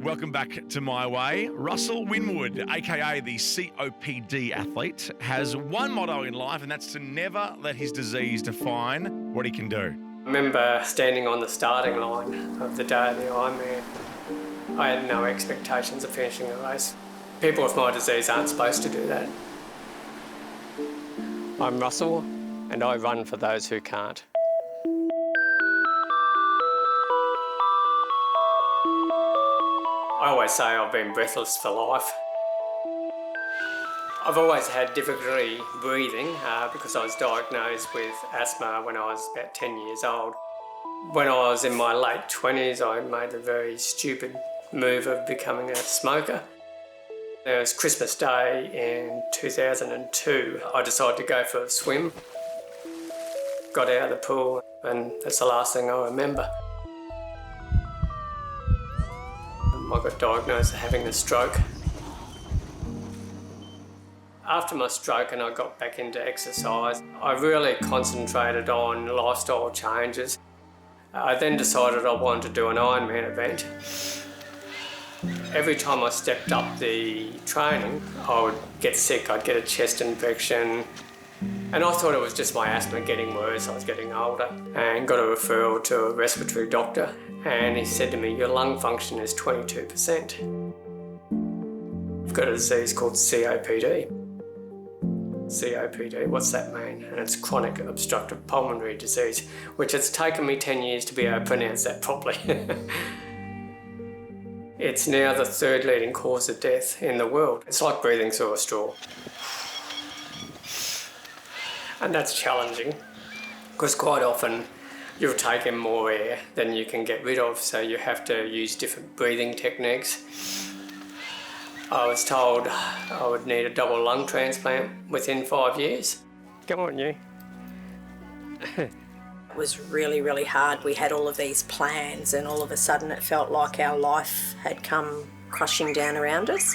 Welcome back to My Way. Russell Winwood, aka the COPD athlete, has one motto in life, and that's to never let his disease define what he can do. I remember standing on the starting line of the day of the Ironman. I had no expectations of finishing the race. People with my disease aren't supposed to do that. I'm Russell, and I run for those who can't. I always say I've been breathless for life. I've always had difficulty breathing because I was diagnosed with asthma when I was about 10 years old. When I was in my late 20s, I made the very stupid move of becoming a smoker. It was Christmas Day in 2002. I decided to go for a swim. Got out of the pool, and that's the last thing I remember. I got diagnosed with having a stroke. After my stroke and I got back into exercise, I really concentrated on lifestyle changes. I then decided I wanted to do an Ironman event. Every time I stepped up the training, I would get sick, I'd get a chest infection. And I thought it was just my asthma getting worse. I was getting older and got a referral to a respiratory doctor. And he said to me, your lung function is 22%. I've got a disease called COPD. COPD, what's that mean? And it's chronic obstructive pulmonary disease, which it's taken me 10 years to be able to pronounce that properly. It's now the third leading cause of death in the world. It's like breathing through a straw. And that's challenging, because quite often you'll take in more air than you can get rid of, so you have to use different breathing techniques. I was told I would need a double lung transplant within 5 years. Come on, you. It was really, really hard. We had all of these plans, and all of a sudden it felt like our life had come crushing down around us.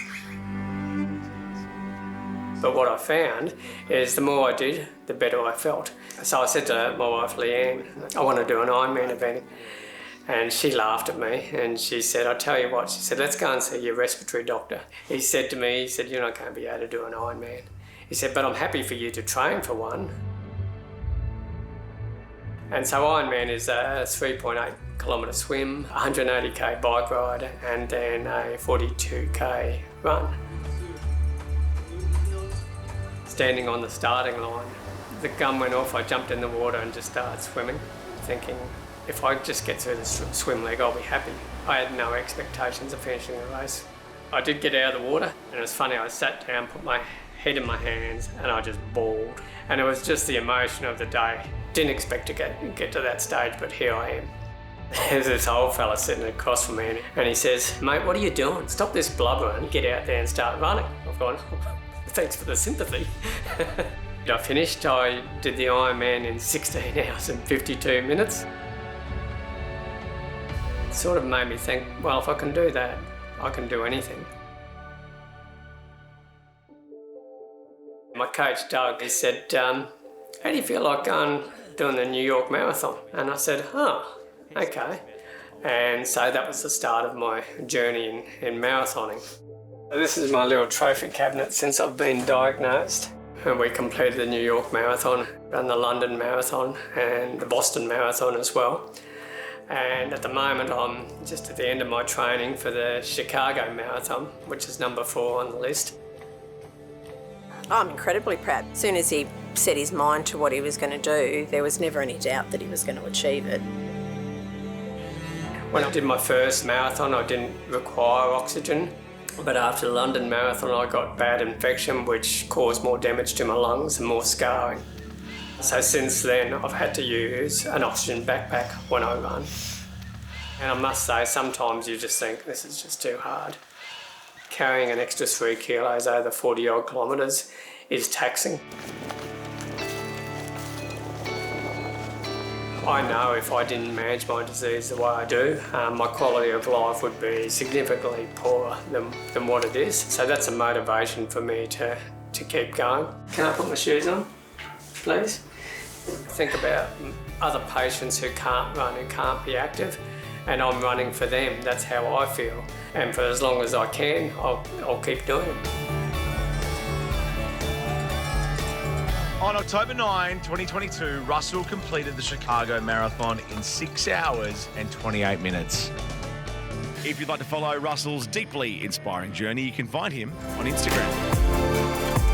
But what I found is the more I did, the better I felt. So I said to my wife, Leanne, I want to do an Ironman event. And she laughed at me and she said, I'll tell you what, she said, let's go and see your respiratory doctor. He said to me, he said, you're not going to be able to do an Ironman. He said, but I'm happy for you to train for one. And so Ironman is a 3.8 kilometre swim, 180k bike ride, and then a 42k run. Standing on the starting line, the gun went off, I jumped in the water and just started swimming, thinking if I just get through the swim leg, I'll be happy. I had no expectations of finishing the race. I did get out of the water, and it was funny, I sat down, put my head in my hands, and I just bawled. And it was just the emotion of the day. Didn't expect to get to that stage, but here I am. There's this old fella sitting across from me, and he says, mate, what are you doing? Stop this blubbering, get out there and start running. I've gone, thanks for the sympathy. I finished, I did the Ironman in 16 hours and 52 minutes. It sort of made me think, well, if I can do that, I can do anything. My coach, Doug, he said, how do you feel like doing the New York Marathon? And I said, oh, okay. And so that was the start of my journey in marathoning. This is my little trophy cabinet since I've been diagnosed. And we completed the New York Marathon, ran the London Marathon and the Boston Marathon as well. And at the moment I'm just at the end of my training for the Chicago Marathon, which is number 4 on the list. I'm incredibly proud. As soon as he set his mind to what he was going to do, there was never any doubt that he was going to achieve it. When I did my first marathon, I didn't require oxygen. But after the London Marathon, I got bad infection, which caused more damage to my lungs and more scarring. So since then, I've had to use an oxygen backpack when I run. And I must say, sometimes you just think, this is just too hard. Carrying an extra 3 kilos over 40 odd kilometres is taxing. I know if I didn't manage my disease the way I do, my quality of life would be significantly poorer than what it is. So that's a motivation for me to keep going. Can I put my shoes on, please? Think about other patients who can't run, who can't be active. and I'm running for them. That's how I feel. And for as long as I can, I'll keep doing it. On October 9, 2022, Russell completed the Chicago Marathon in 6 hours and 28 minutes. If you'd like to follow Russell's deeply inspiring journey, you can find him on Instagram.